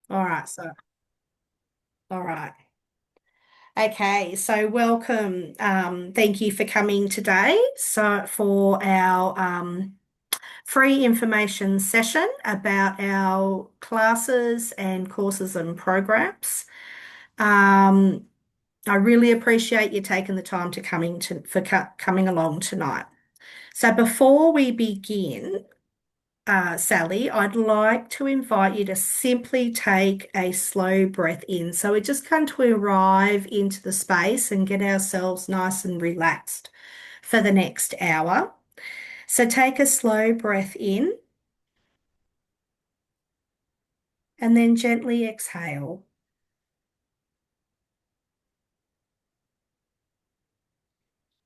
All right. All right. Okay. So, welcome. Thank you for coming today. So, for our free information session about our classes and courses and programs. Um, I really appreciate you taking the time to coming along tonight. So, before we begin, Sally, I'd like to invite you to simply take a slow breath in. So we're just going to arrive into the space and get ourselves nice and relaxed for the next hour. So take a slow breath in and then gently exhale.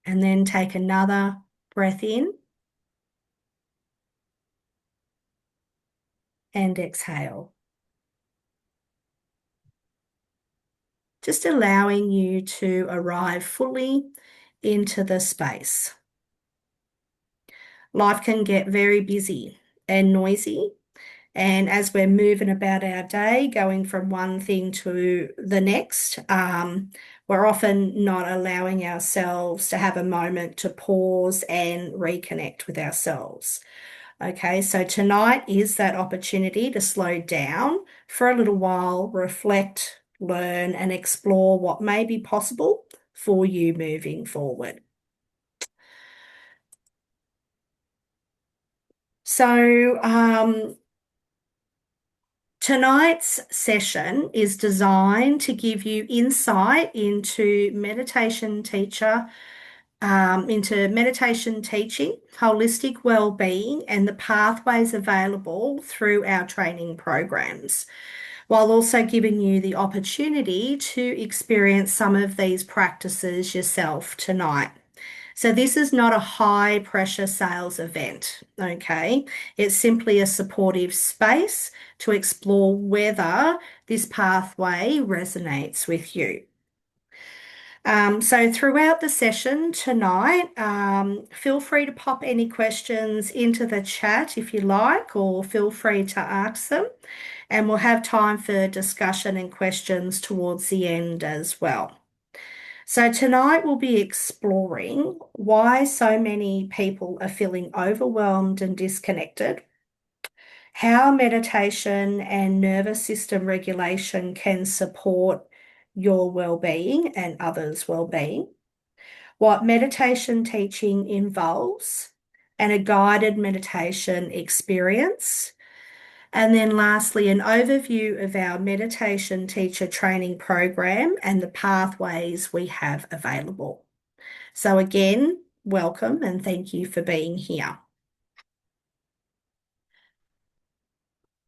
And then take another breath in and exhale. Just allowing you to arrive fully into the space. Life can get very busy and noisy. And as we're moving about our day, going from one thing to the next, we're often not allowing ourselves to have a moment to pause and reconnect with ourselves. Okay, so tonight is that opportunity to slow down for a little while, reflect, learn, and explore what may be possible for you moving forward. So, tonight's session is designed to give you insight into meditation teaching, holistic well-being, and the pathways available through our training programs, while also giving you the opportunity to experience some of these practices yourself tonight. So this is not a high pressure sales event, okay? It's simply a supportive space to explore whether this pathway resonates with you. So throughout the session tonight, feel free to pop any questions into the chat if you like, or feel free to ask them. And we'll have time for discussion and questions towards the end as well. So, tonight we'll be exploring why so many people are feeling overwhelmed and disconnected, how meditation and nervous system regulation can support your well-being and others' well-being, what meditation teaching involves, and a guided meditation experience. And then lastly, an overview of our meditation teacher training program and the pathways we have available. So again, welcome and thank you for being here.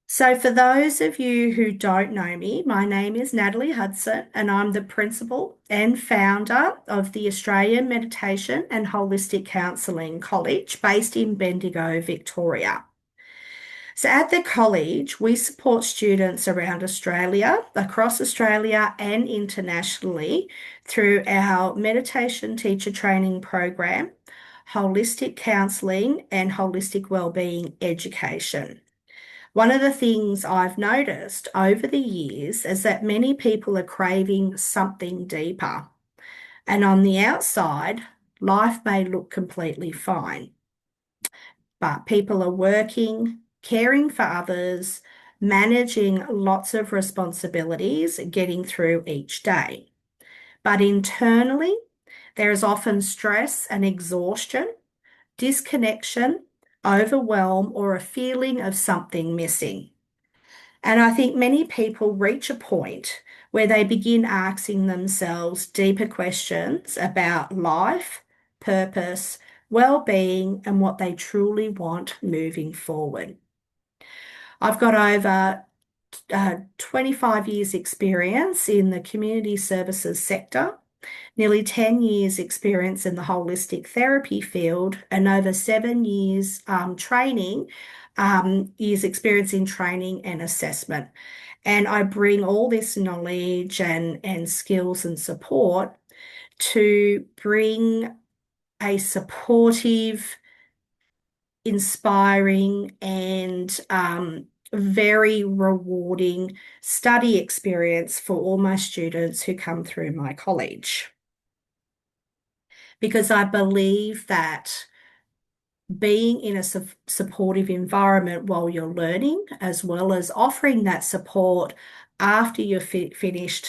So for those of you who don't know me, my name is Natalee Hudson and I'm the principal and founder of the Australian Meditation and Holistic Counselling College based in Bendigo, Victoria. So at the college, we support students around Australia, across Australia and internationally through our meditation teacher training program, holistic counselling and holistic wellbeing education. One of the things I've noticed over the years is that many people are craving something deeper. And on the outside, life may look completely fine, but people are working, caring for others, managing lots of responsibilities, getting through each day. But internally, there is often stress and exhaustion, disconnection, overwhelm, or a feeling of something missing. And I think many people reach a point where they begin asking themselves deeper questions about life, purpose, well-being, and what they truly want moving forward. I've got over 25 years experience in the community services sector, nearly 10 years experience in the holistic therapy field, and over 7 years years experience in training and assessment. And I bring all this knowledge and skills and support to bring a supportive, inspiring, and very rewarding study experience for all my students who come through my college because I believe that being in a supportive environment while you're learning, as well as offering that support after you're finished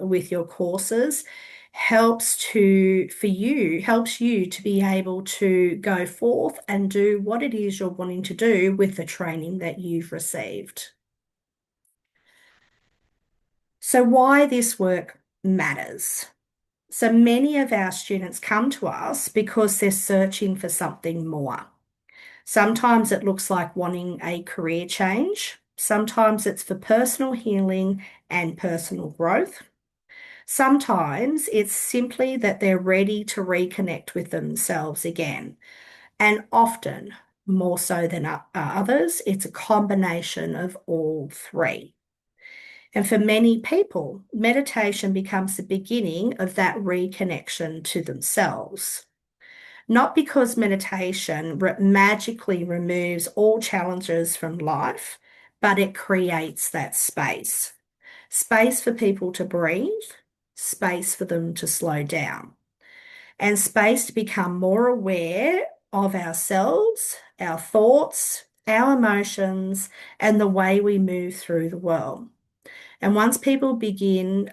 with your courses, helps you to be able to go forth and do what it is you're wanting to do with the training that you've received. So why this work matters. So many of our students come to us because they're searching for something more. Sometimes it looks like wanting a career change. Sometimes it's for personal healing and personal growth. Sometimes it's simply that they're ready to reconnect with themselves again. And often, more so than others, it's a combination of all three. And for many people, meditation becomes the beginning of that reconnection to themselves. Not because meditation magically removes all challenges from life, but it creates that space. Space for people to breathe, space for them to slow down, and space to become more aware of ourselves, our thoughts, our emotions, and the way we move through the world. And once people begin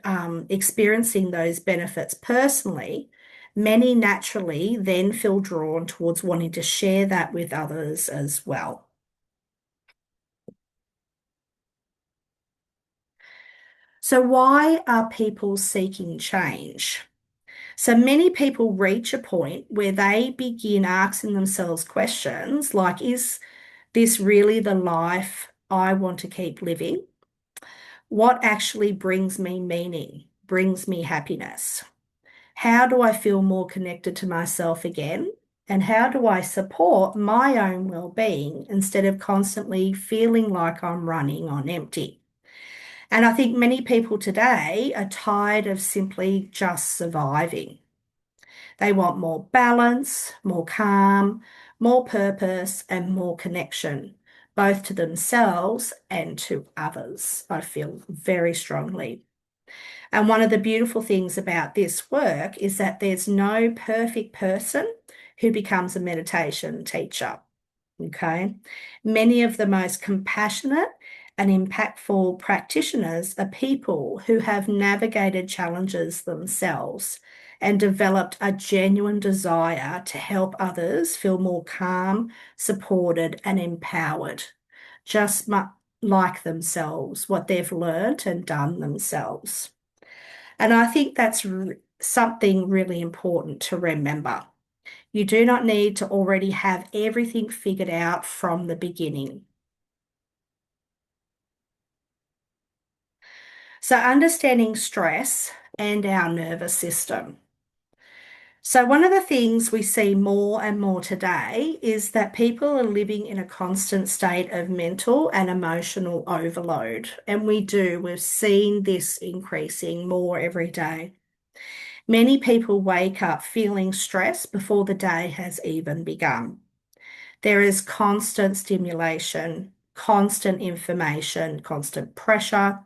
experiencing those benefits personally, many naturally then feel drawn towards wanting to share that with others as well. So, why are people seeking change? So, many people reach a point where they begin asking themselves questions like, is this really the life I want to keep living? What actually brings me meaning, brings me happiness? How do I feel more connected to myself again? And how do I support my own well-being instead of constantly feeling like I'm running on empty? And I think many people today are tired of simply just surviving. They want more balance, more calm, more purpose, and more connection, both to themselves and to others. I feel very strongly. And one of the beautiful things about this work is that there's no perfect person who becomes a meditation teacher. Okay. Many of the most compassionate and impactful practitioners are people who have navigated challenges themselves and developed a genuine desire to help others feel more calm, supported, and empowered, just like themselves, what they've learned and done themselves. And I think that's something really important to remember. You do not need to already have everything figured out from the beginning. So, understanding stress and our nervous system. So, one of the things we see more and more today is that people are living in a constant state of mental and emotional overload. And we've seen this increasing more every day. Many people wake up feeling stressed before the day has even begun. There is constant stimulation, constant information, constant pressure,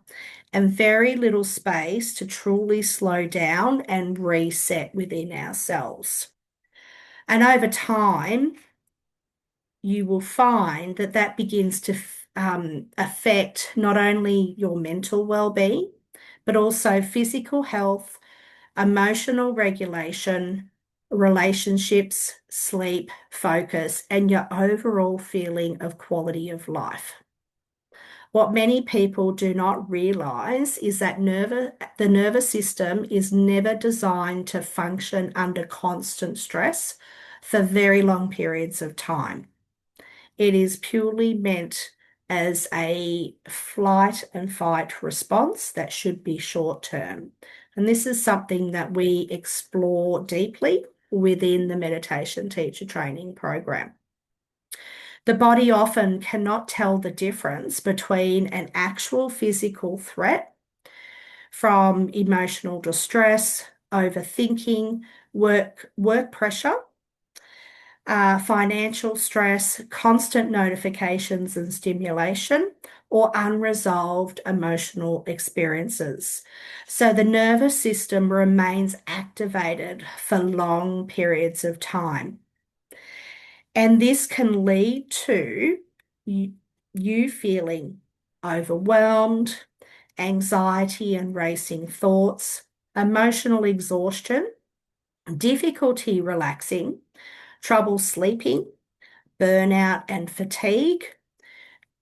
and very little space to truly slow down and reset within ourselves. And over time, you will find that that begins to affect not only your mental well-being, but also physical health, emotional regulation, relationships, sleep, focus, and your overall feeling of quality of life. What many people do not realize is that the nervous system is never designed to function under constant stress for very long periods of time. It is purely meant as a flight and fight response that should be short term. And this is something that we explore deeply within the meditation teacher training program. The body often cannot tell the difference between an actual physical threat from emotional distress, overthinking, work pressure, financial stress, constant notifications and stimulation, or unresolved emotional experiences. So the nervous system remains activated for long periods of time. And this can lead to you feeling overwhelmed, anxiety and racing thoughts, emotional exhaustion, difficulty relaxing, trouble sleeping, burnout and fatigue,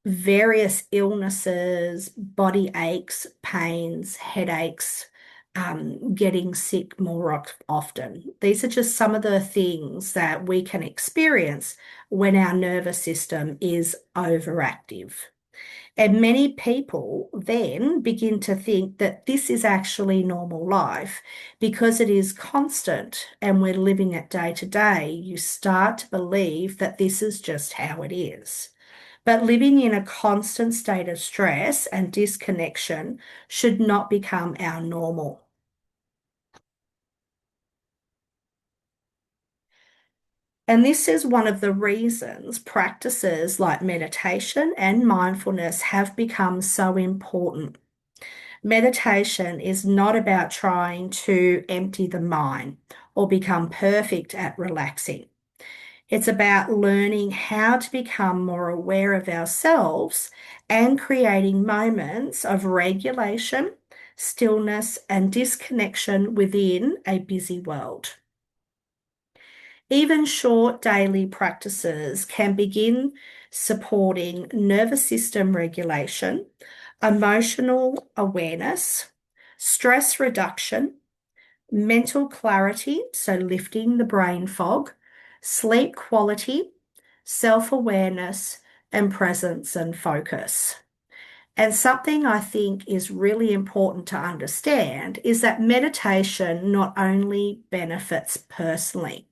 various illnesses, body aches, pains, headaches, getting sick more often. These are just some of the things that we can experience when our nervous system is overactive. And many people then begin to think that this is actually normal life because it is constant and we're living it day to day. You start to believe that this is just how it is. But living in a constant state of stress and disconnection should not become our normal. And this is one of the reasons practices like meditation and mindfulness have become so important. Meditation is not about trying to empty the mind or become perfect at relaxing. It's about learning how to become more aware of ourselves and creating moments of regulation, stillness, and disconnection within a busy world. Even short daily practices can begin supporting nervous system regulation, emotional awareness, stress reduction, mental clarity, so lifting the brain fog, sleep quality, self-awareness, and presence and focus. And something I think is really important to understand is that meditation not only benefits personally.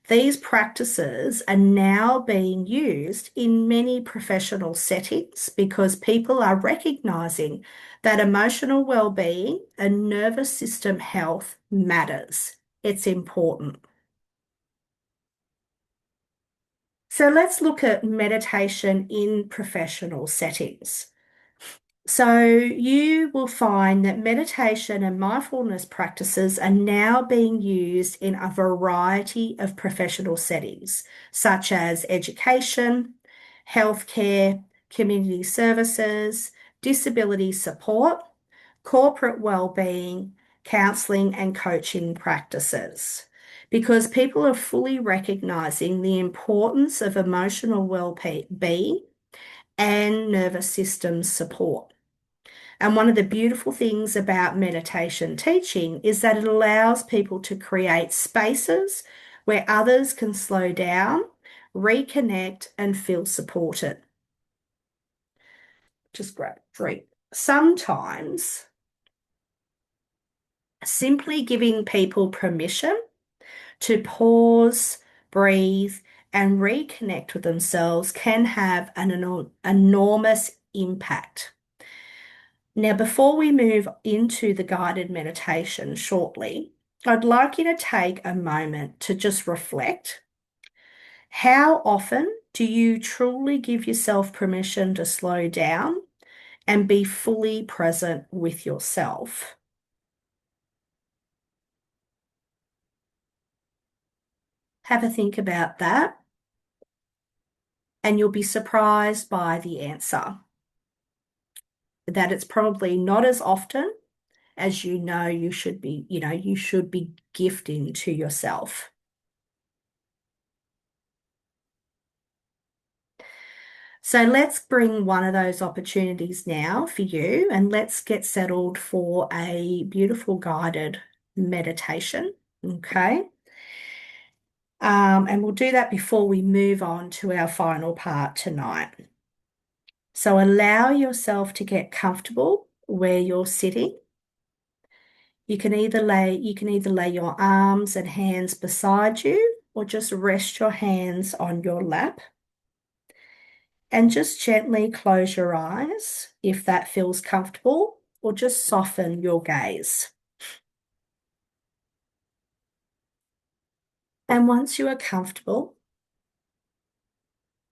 These practices are now being used in many professional settings because people are recognizing that emotional well-being and nervous system health matters. It's important. So let's look at meditation in professional settings. So you will find that meditation and mindfulness practices are now being used in a variety of professional settings, such as education, healthcare, community services, disability support, corporate well-being, counselling and coaching practices. Because people are fully recognizing the importance of emotional well-being and nervous system support. And one of the beautiful things about meditation teaching is that it allows people to create spaces where others can slow down, reconnect, and feel supported. Just grab a drink. Sometimes simply giving people permission to pause, breathe, and reconnect with themselves can have an enormous impact. Now, before we move into the guided meditation shortly, I'd like you to take a moment to just reflect. How often do you truly give yourself permission to slow down and be fully present with yourself? Have a think about that, and you'll be surprised by the answer. That it's probably not as often as you should be gifting to yourself. So let's bring one of those opportunities now for you and let's get settled for a beautiful guided meditation. Okay. And we'll do that before we move on to our final part tonight. So allow yourself to get comfortable where you're sitting. You can either lay your arms and hands beside you or just rest your hands on your lap. And just gently close your eyes if that feels comfortable, or just soften your gaze. And once you are comfortable,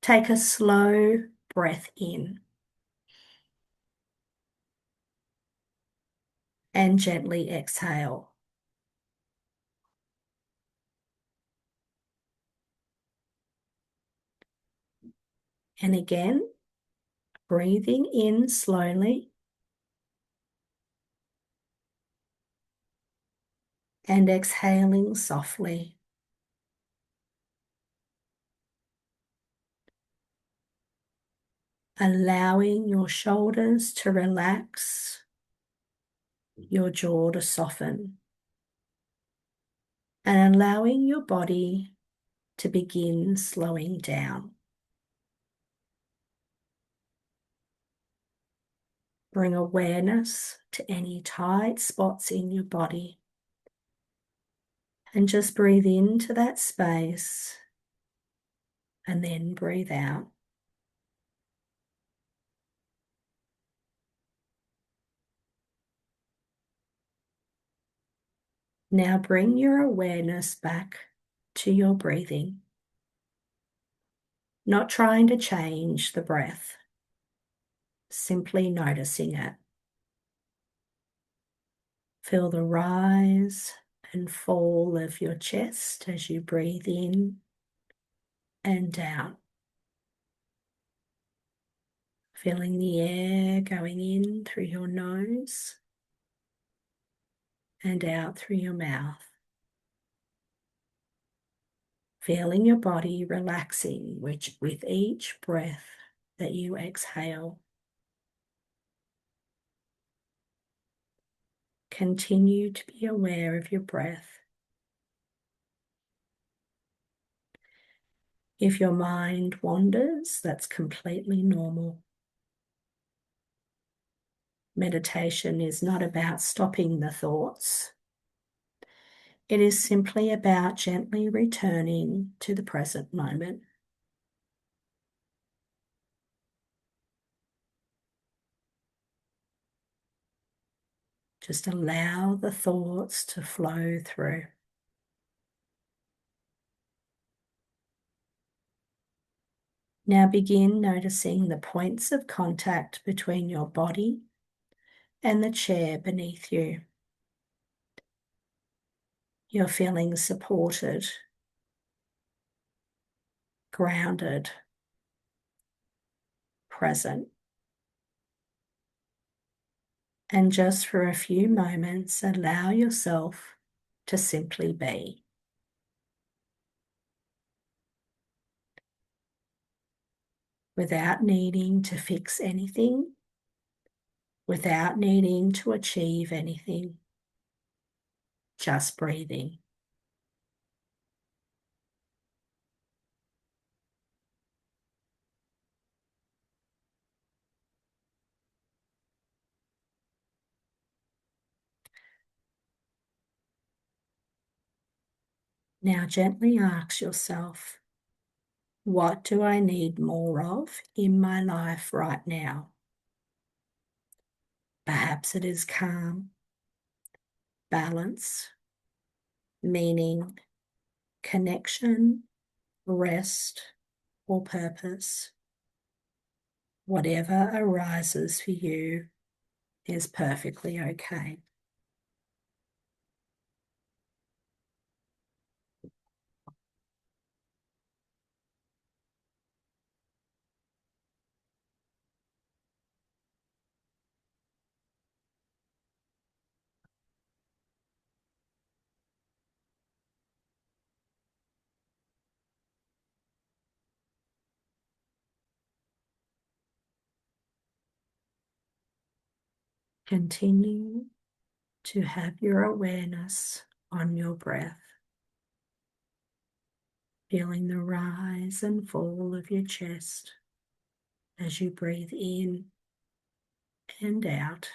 Take a slow breath in and gently exhale. And again, breathing in slowly and exhaling softly. Allowing your shoulders to relax, your jaw to soften, and allowing your body to begin slowing down. Bring awareness to any tight spots in your body and just breathe into that space and then breathe out. Now bring your awareness back to your breathing, not trying to change the breath, simply noticing it. Feel the rise and fall of your chest as you breathe in and out. Feeling the air going in through your nose and out through your mouth. Feeling your body relaxing with each breath that you exhale. Continue to be aware of your breath. If your mind wanders, that's completely normal. Meditation is not about stopping the thoughts. It is simply about gently returning to the present moment. Just allow the thoughts to flow through. Now begin noticing the points of contact between your body and the chair beneath you. You're feeling supported, grounded, present. And just for a few moments, allow yourself to simply be. Without needing to fix anything, without needing to achieve anything, just breathing. Now gently ask yourself, what do I need more of in my life right now? Perhaps it is calm, balance, meaning, connection, rest, or purpose. Whatever arises for you is perfectly okay. Continue to have your awareness on your breath, feeling the rise and fall of your chest as you breathe in and out.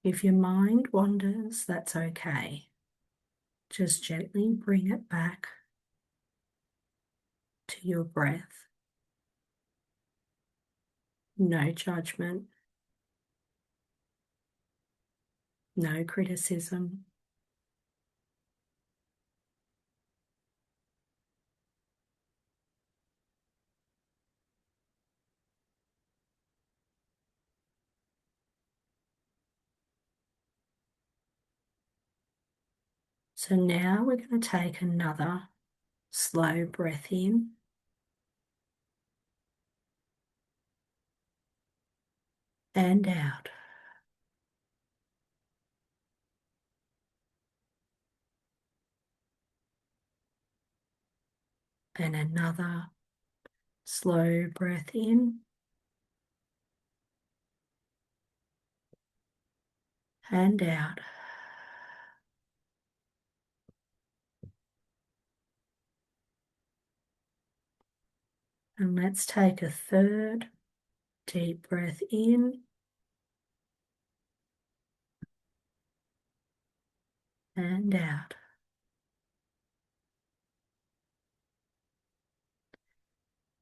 If your mind wanders, that's okay. Just gently bring it back to your breath. No judgment, no criticism. So now we're going to take another slow breath in and out. And another slow breath in and out. And let's take a third deep breath in and out.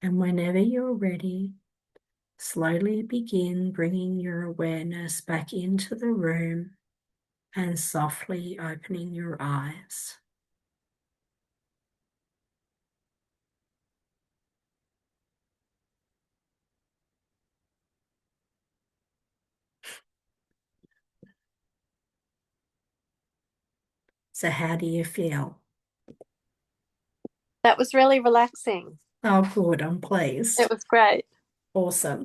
And whenever you're ready, slowly begin bringing your awareness back into the room and softly opening your eyes. So how do you feel? That was really relaxing. Oh, good. I'm It pleased. was great. Awesome.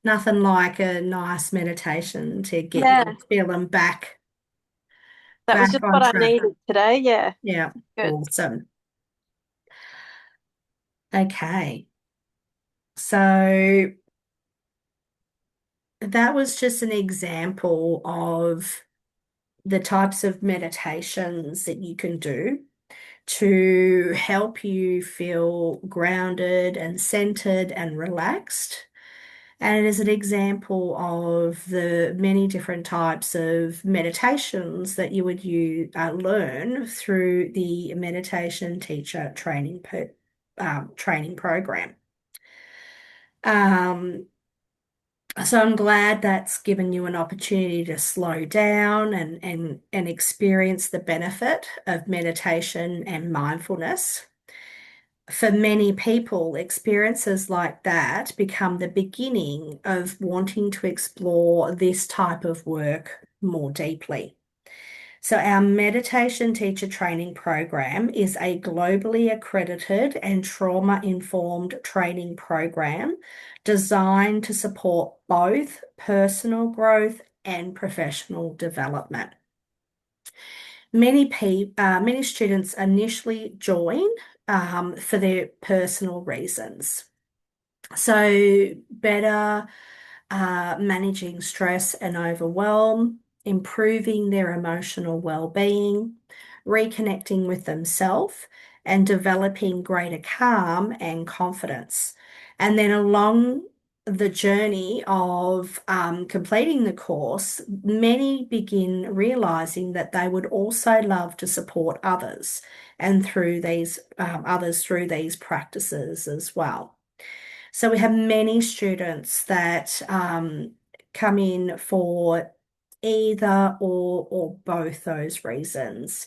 Nothing like a nice meditation to get Yeah, you feeling that was back just on what I track. needed today. Yeah, Yeah, good. awesome. Okay. So that was just an example of the types of meditations that you can do to help you feel grounded and centered and relaxed. And it is an example of the many different types of meditations that you would learn through the meditation teacher training program. Um, so I'm glad that's given you an opportunity to slow down and experience the benefit of meditation and mindfulness. For many people, experiences like that become the beginning of wanting to explore this type of work more deeply. So, our meditation teacher training program is a globally accredited and trauma informed training program designed to support both personal growth and professional development. Many students initially join for their personal reasons. So, better managing stress and overwhelm, improving their emotional well-being, reconnecting with themselves, and developing greater calm and confidence. And then along the journey of completing the course, many begin realizing that they would also love to support others and through these others through these practices as well. So we have many students that come in for either or both those reasons.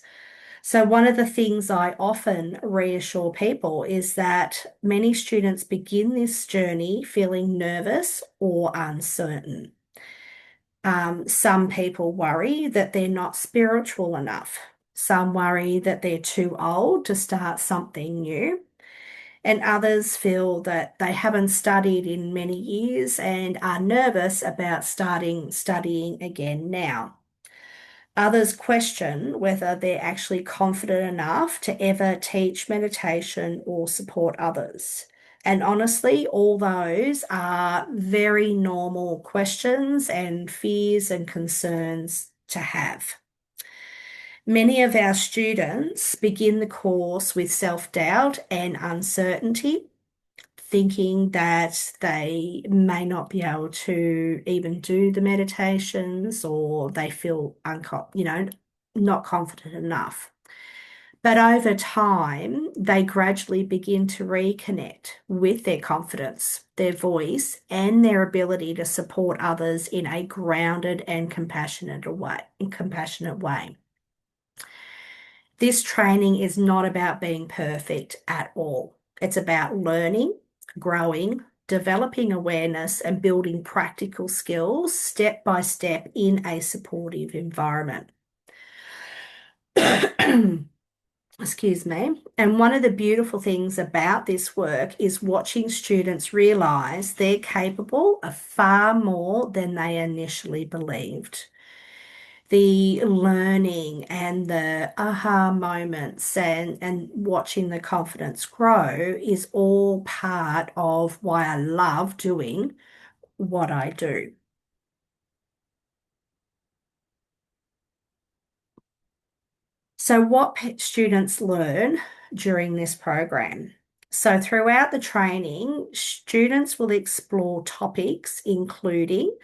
So one of the things I often reassure people is that many students begin this journey feeling nervous or uncertain. Some people worry that they're not spiritual enough. Some worry that they're too old to start something new. And others feel that they haven't studied in many years and are nervous about starting studying again now. Others question whether they're actually confident enough to ever teach meditation or support others. And honestly, all those are very normal questions and fears and concerns to have. Many of our students begin the course with self-doubt and uncertainty, thinking that they may not be able to even do the meditations, or they feel not confident enough. But over time, they gradually begin to reconnect with their confidence, their voice, and their ability to support others in a grounded and compassionate way. This training is not about being perfect at all. It's about learning, growing, developing awareness, and building practical skills step by step in a supportive environment. Excuse me. And one of the beautiful things about this work is watching students realize they're capable of far more than they initially believed. The learning and the aha moments and watching the confidence grow is all part of why I love doing what I do. So, what students learn during this program? So, throughout the training, students will explore topics including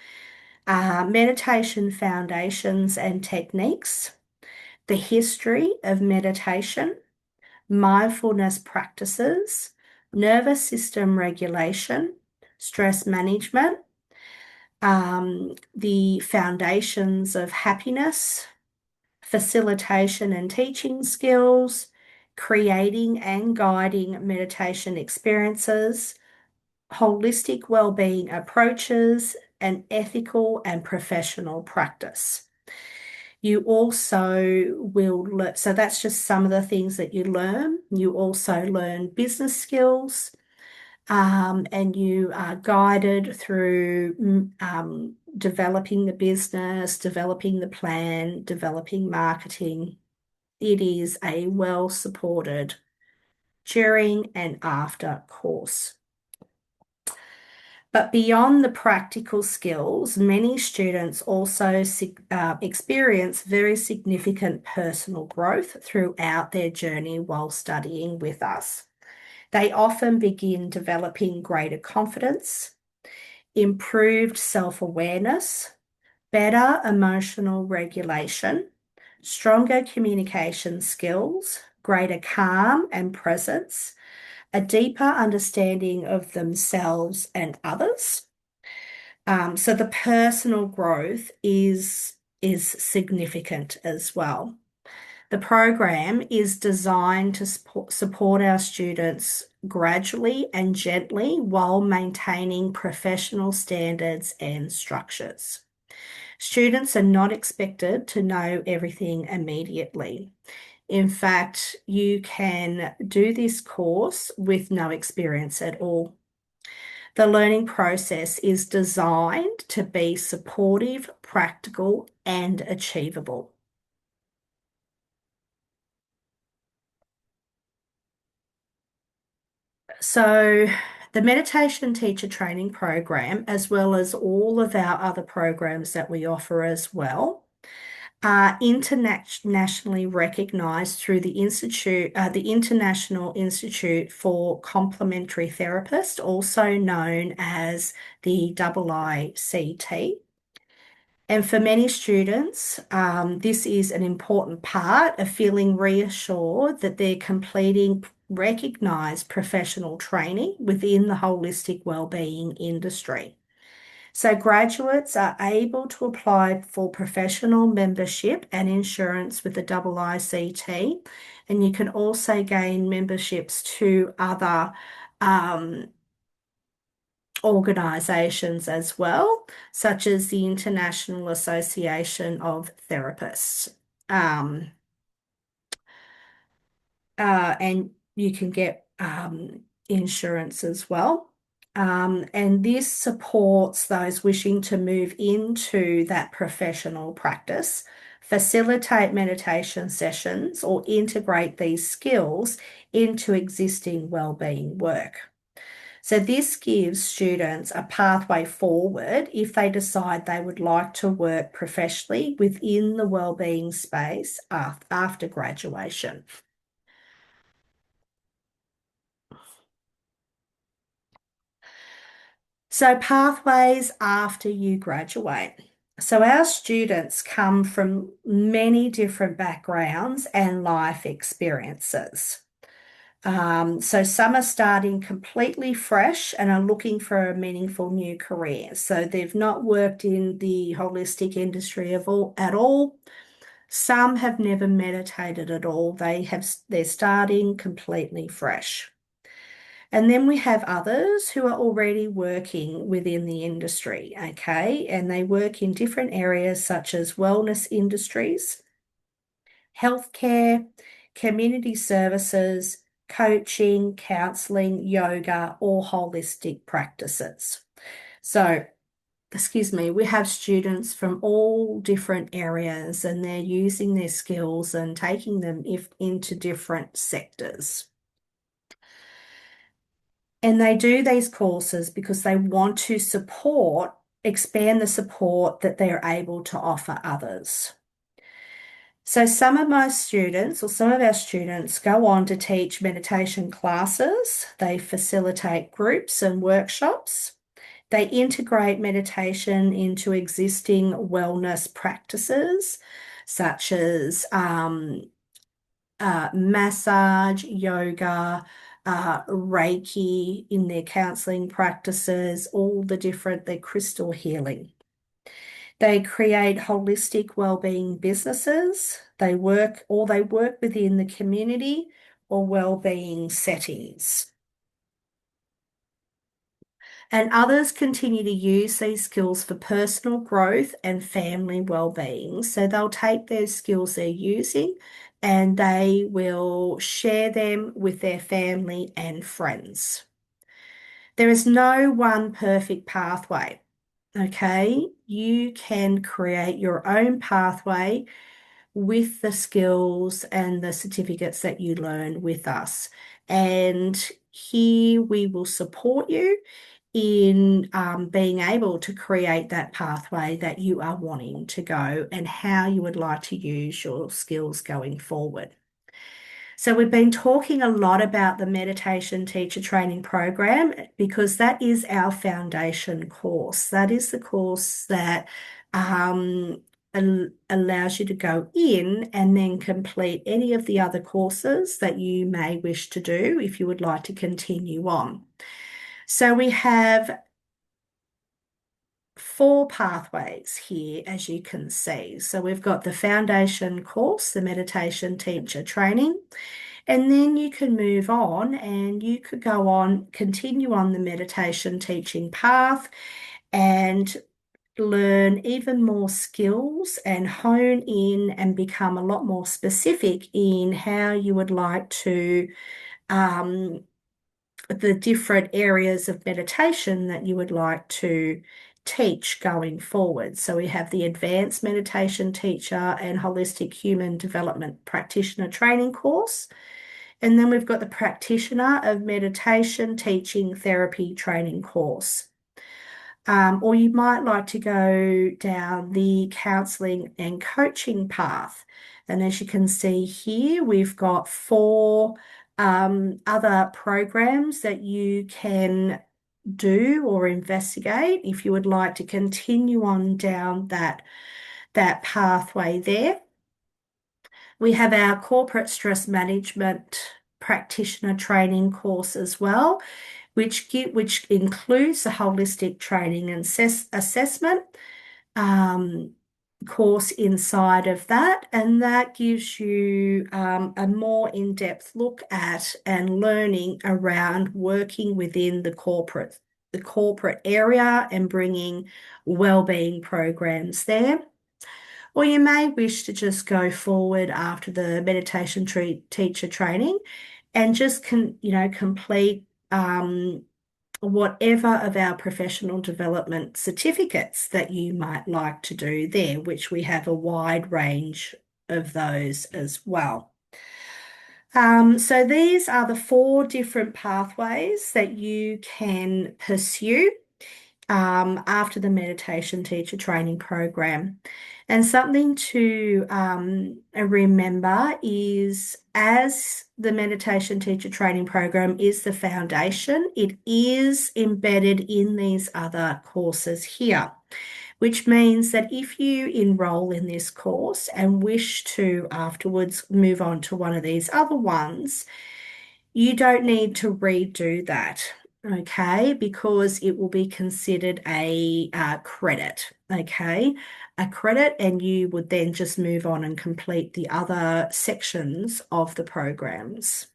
meditation foundations and techniques, the history of meditation, mindfulness practices, nervous system regulation, stress management, the foundations of happiness, facilitation and teaching skills, creating and guiding meditation experiences, holistic wellbeing approaches, and ethical and professional practice. You also will learn, so that's just some of the things that you learn. You also learn business skills, and you are guided through developing the business, developing the plan, developing marketing. It is a well supported during and after course. But beyond the practical skills, many students also experience very significant personal growth throughout their journey while studying with us. They often begin developing greater confidence, improved self-awareness, better emotional regulation, stronger communication skills, greater calm and presence, a deeper understanding of themselves and others. So the personal growth is significant as well. The program is designed to support our students gradually and gently while maintaining professional standards and structures. Students are not expected to know everything immediately. In fact, you can do this course with no experience at all. The learning process is designed to be supportive, practical, and achievable. So, the meditation teacher training program, as well as all of our other programs that we offer as well, are internationally recognised through the International Institute for Complementary Therapists, also known as the IICT. And for many students, this is an important part of feeling reassured that they're completing recognised professional training within the holistic wellbeing industry. So graduates are able to apply for professional membership and insurance with the IICT, and you can also gain memberships to other organisations as well, such as the International Association of Therapists. Um, and you can get insurance as well. And this supports those wishing to move into that professional practice, facilitate meditation sessions, or integrate these skills into existing wellbeing work. So this gives students a pathway forward if they decide they would like to work professionally within the wellbeing space after graduation. So, pathways after you graduate. So, our students come from many different backgrounds and life experiences. So, some are starting completely fresh and are looking for a meaningful new career. So, they've not worked in the holistic industry at all. Some have never meditated at all. They're starting completely fresh. And then we have others who are already working within the industry, okay? And they work in different areas such as wellness industries, healthcare, community services, coaching, counselling, yoga, or holistic practices. So, excuse me, we have students from all different areas and they're using their skills and taking them into different sectors. And they do these courses because they want to expand the support that they're able to offer others. So some of my students or some of our students go on to teach meditation classes. They facilitate groups and workshops. They integrate meditation into existing wellness practices, such as massage, yoga, Reiki in their counseling practices, all the different, their crystal healing. They create holistic wellbeing businesses. They work within the community or wellbeing settings. And others continue to use these skills for personal growth and family well-being. So they'll take those skills they're using and they will share them with their family and friends. There is no one perfect pathway, okay? You can create your own pathway with the skills and the certificates that you learn with us. And here we will support you in being able to create that pathway that you are wanting to go and how you would like to use your skills going forward. So, we've been talking a lot about the meditation teacher training program because that is our foundation course. That is the course that allows you to go in and then complete any of the other courses that you may wish to do if you would like to continue on. So, we have four pathways here, as you can see. So we've got the foundation course, the meditation teacher training, and then you can move on and you could go on, continue on the meditation teaching path and learn even more skills and hone in and become a lot more specific in how you would like to the different areas of meditation that you would like to teach going forward. So we have the advanced meditation teacher and holistic human development practitioner training course. And then we've got the practitioner of meditation teaching therapy training course. Or you might like to go down the counselling and coaching path. And as you can see here, we've got four other programs that you can do or investigate if you would like to continue on down that pathway there. We have our corporate stress management practitioner training course as well, which includes the holistic training and assessment course inside of that, and that gives you a more in-depth look at and learning around working within the corporate area and bringing wellbeing programs there. Or you may wish to just go forward after the meditation teacher training and just complete whatever of our professional development certificates that you might like to do there, which we have a wide range of those as well. So these are the four different pathways that you can pursue after the meditation teacher training program. And something to remember is as the meditation teacher training program is the foundation, it is embedded in these other courses here, which means that if you enroll in this course and wish to afterwards move on to one of these other ones, you don't need to redo that, okay, because it will be considered a credit, okay, a credit, and you would then just move on and complete the other sections of the programs.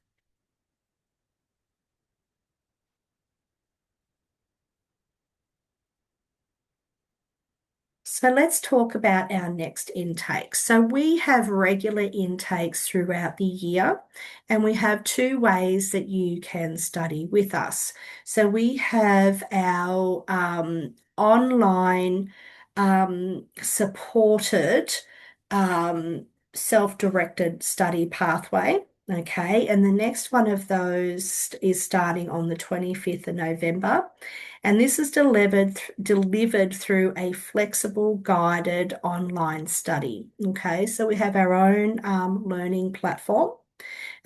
So let's talk about our next intake. So we have regular intakes throughout the year, and we have two ways that you can study with us. So we have our online supported self-directed study pathway. Okay, and the next one of those is starting on the 25th of November. And this is delivered through a flexible guided online study. Okay, so we have our own learning platform,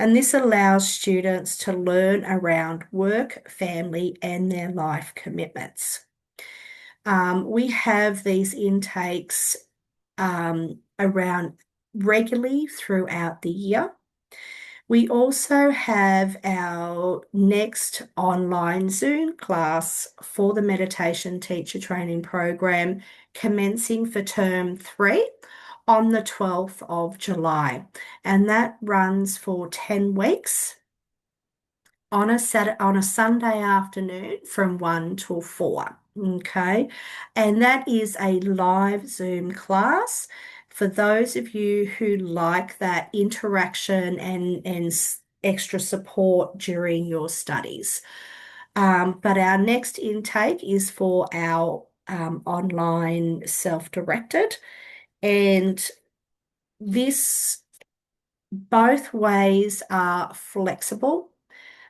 and this allows students to learn around work, family, and their life commitments. We have these intakes around regularly throughout the year. We also have our next online Zoom class for the meditation teacher training program commencing for term 3 on the 12th of July. And that runs for 10 weeks on a Sunday afternoon from 1 till 4. Okay. And that is a live Zoom class for those of you who like that interaction and extra support during your studies. But our next intake is for our online self-directed, and this both ways are flexible.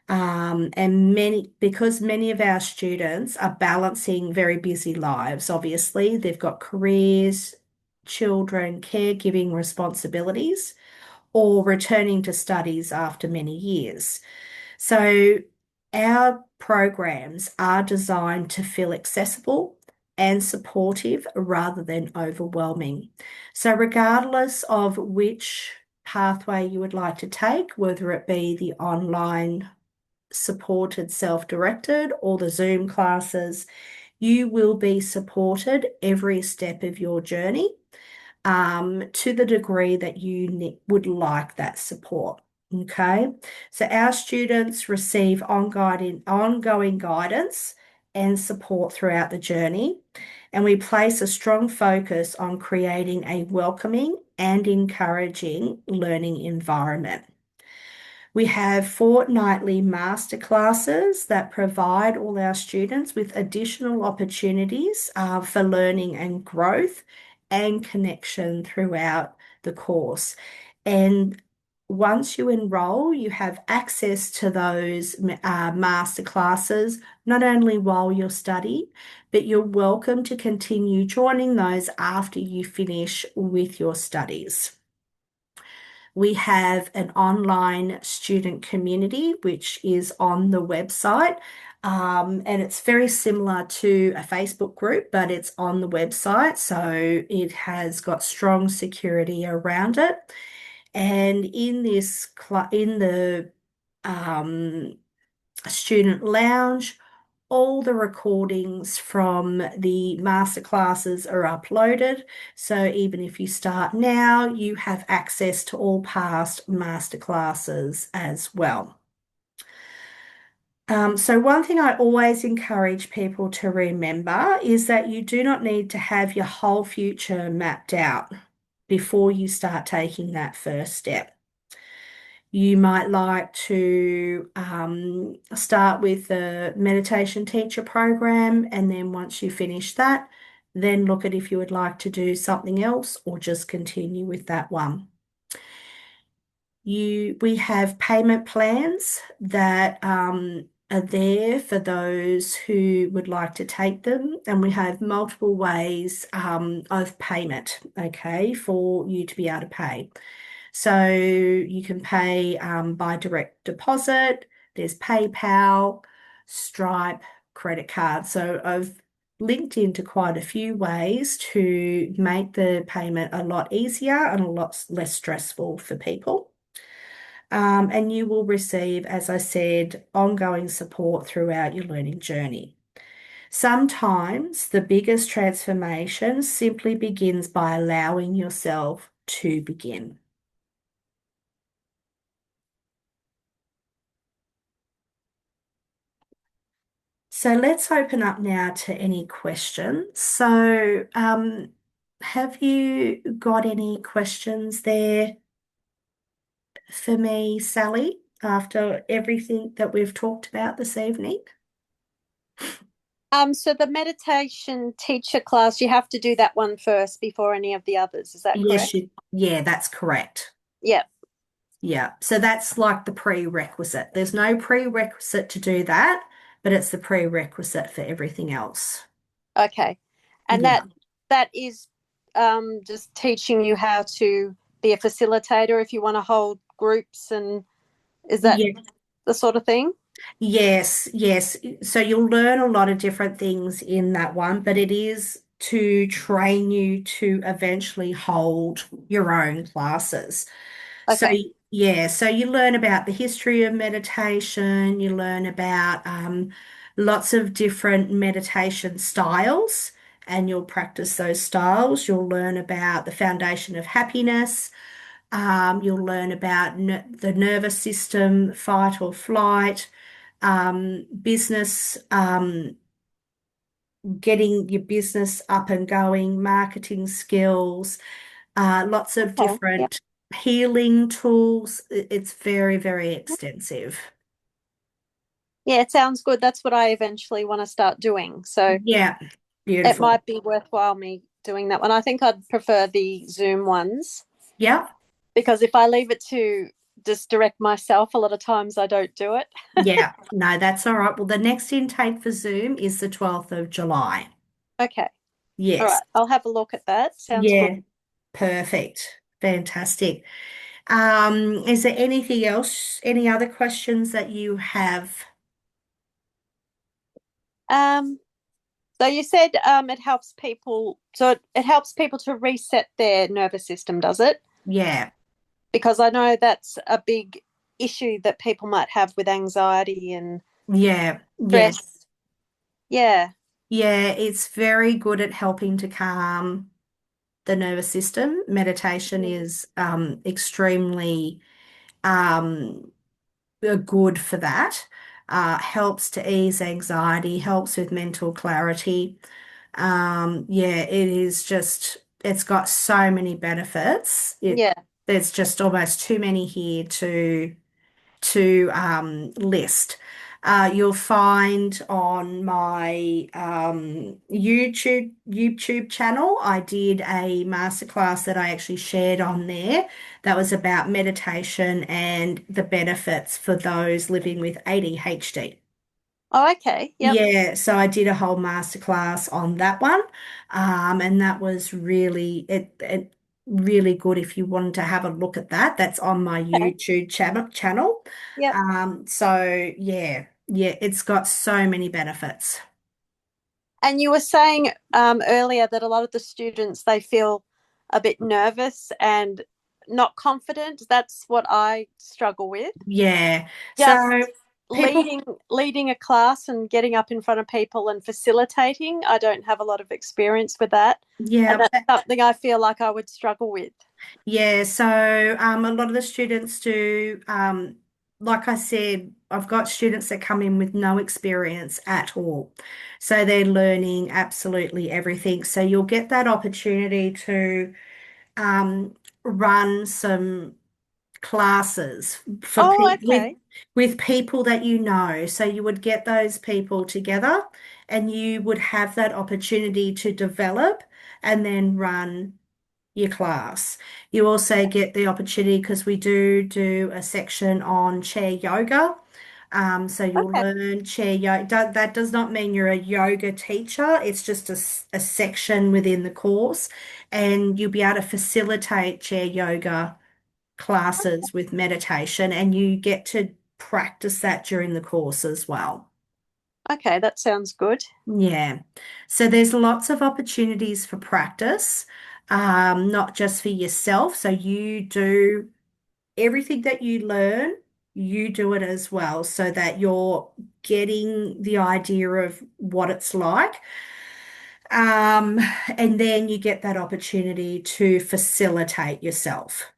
And because many of our students are balancing very busy lives, obviously, they've got careers, children, caregiving responsibilities, or returning to studies after many years. So our programs are designed to feel accessible and supportive rather than overwhelming. So regardless of which pathway you would like to take, whether it be the online supported self-directed or the Zoom classes, you will be supported every step of your journey to the degree that you would like that support. Okay, so our students receive ongoing guidance and support throughout the journey, and we place a strong focus on creating a welcoming and encouraging learning environment. We have fortnightly masterclasses that provide all our students with additional opportunities for learning and growth and connection throughout the course. And once you enroll, you have access to those masterclasses, not only while you're studying, but you're welcome to continue joining those after you finish with your studies. We have an online student community, which is on the website. And it's very similar to a Facebook group, but it's on the website. So it has got strong security around it. And in in the um, student lounge, all the recordings from the masterclasses are uploaded. So even if you start now, you have access to all past masterclasses as well. So one thing I always encourage people to remember is that you do not need to have your whole future mapped out before you start taking that first step. You might like to start with the meditation teacher program, and then once you finish that, then look at if you would like to do something else or just continue with that one. We have payment plans that are there for those who would like to take them, and we have multiple ways of payment, okay, for you to be able to pay. So you can pay by direct deposit, there's PayPal, Stripe, credit card. So I've linked into quite a few ways to make the payment a lot easier and a lot less stressful for people. And you will receive, as I said, ongoing support throughout your learning journey. Sometimes the biggest transformation simply begins by allowing yourself to begin. So let's open up now to any questions. So, have you got any questions there for me, Sally, after everything that we've talked about this evening? So the meditation teacher class, you have to do that one first before any of the others. Is that Yes, correct? yeah, that's correct. Yeah. Yeah, so that's like the prerequisite. There's no prerequisite to do that, but it's the prerequisite for everything else. Okay. And Yeah. that is just teaching you how to be a facilitator if you want to hold groups, and is that Yeah. the sort of thing? Yes, yes. So you'll learn a lot of different things in that one, but it is to train you to eventually hold your own classes. So, Okay. yeah, so you learn about the history of meditation, you learn about lots of different meditation styles, and you'll practice those styles. You'll learn about the foundation of happiness. You'll learn about the nervous system, fight or flight, business, getting your business up and going, marketing skills, lots of Okay. Yeah. different healing tools. It's very, very extensive. Yeah, it sounds good. That's what I eventually want to start doing. So Yeah, it beautiful. might be worthwhile me doing that one. I think I'd prefer the Zoom ones Yeah, because if I leave it to just direct myself, a lot of times I don't do it. yeah. No, that's all right. Well, the next intake for Zoom is the 12th of July. Okay. All Yes. right. I'll have a look at that. Sounds good. Yeah, perfect. Fantastic. Is there anything else, any other questions that you have? Um, so you said it helps people. So it helps people to reset their nervous system, does it? Yeah, Because I know that's a big issue that people might have with anxiety and yeah, yes. stress. Yeah. Yeah, it's very good at helping to calm the nervous system. Meditation is extremely um, good for that. Helps to ease anxiety, helps with mental clarity. Yeah, it is just, it's got so many benefits. Yeah. There's just almost too many here to list. You'll find on my YouTube channel, I did a masterclass that I actually shared on there that was about meditation and the benefits for those living with ADHD. Oh, okay. Yep. Yeah, so I did a whole masterclass on that one, and that was really really good. If you wanted to have a look at that, that's on my Okay. YouTube channel. Yep. So yeah, yeah, it's got so many benefits. And you were saying earlier that a lot of the students they feel a bit nervous and not confident. That's what I struggle with. Yeah, so Just people, leading a class and getting up in front of people and facilitating. I don't have a lot of experience with that, and yeah, that's something I feel like I would struggle with. yeah, so a lot of the students do, like I said, I've got students that come in with no experience at all. So they're learning absolutely everything. So you'll get that opportunity to um, run some classes for Oh, pe okay. with people that you know. So you would get those people together and you would have that opportunity to develop and then run your class. You also get the opportunity because we do a section on chair yoga. So you'll Okay. learn chair yoga. That does not mean you're a yoga teacher. It's just a section within the course, and you'll be able to facilitate chair yoga classes with meditation, and you get to practice that during the course as well. Okay, that sounds good. Yeah. So there's lots of opportunities for practice, not just for yourself. So you do everything that you learn, you do it as well, so that you're getting the idea of what it's like. Um, and then you get that opportunity to facilitate yourself.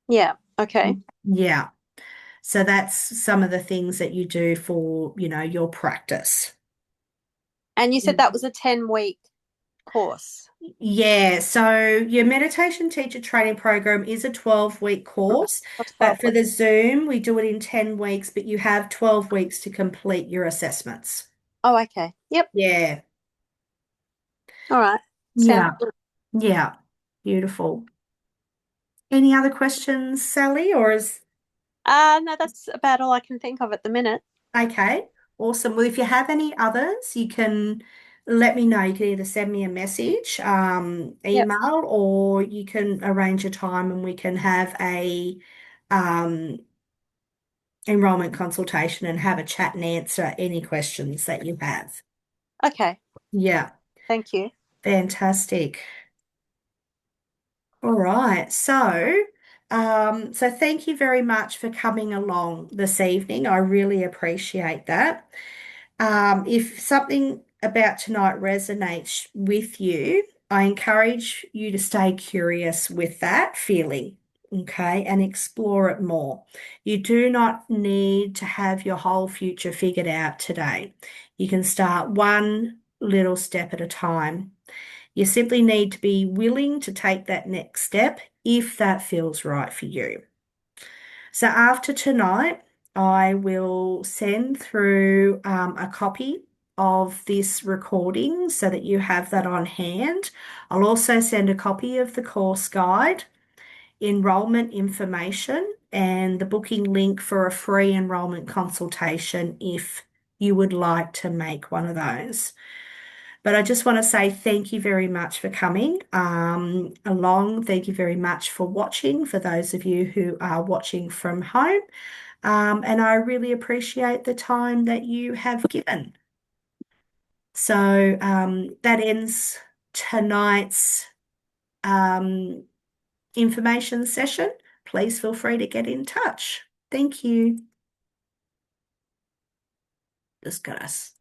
Yeah. Okay. Yeah. So that's some of the things that you do for, your practice. And you said that was a 10-week course. Yeah, so your meditation teacher training program is a 12-week course, Or but 12 for the weeks. Zoom, we do it in 10 weeks, but you have 12 weeks to complete your assessments. Oh, okay. Yep. Yeah, All right. Sounds yeah, good. yeah. Beautiful. Any other questions, Sally, or is No, that's about all I can think of at the minute. okay? Awesome. Well, if you have any others, you can let me know. You can either send me a message, Yep. email, or you can arrange a time and we can have a um, enrollment consultation and have a chat and answer any questions that you have. Okay. Yeah, Thank you. fantastic. All right. So thank you very much for coming along this evening. I really appreciate that. If something about tonight resonates with you, I encourage you to stay curious with that feeling, okay, and explore it more. You do not need to have your whole future figured out today. You can start one little step at a time. You simply need to be willing to take that next step if that feels right for you. So after tonight, I will send through a copy of this recording so that you have that on hand. I'll also send a copy of the course guide, enrollment information, and the booking link for a free enrollment consultation if you would like to make one of those. But I just want to say thank you very much for coming along. Thank you very much for watching, for those of you who are watching from home. And I really appreciate the time that you have given. So that ends tonight's um, information session. Please feel free to get in touch. Thank you. Discuss.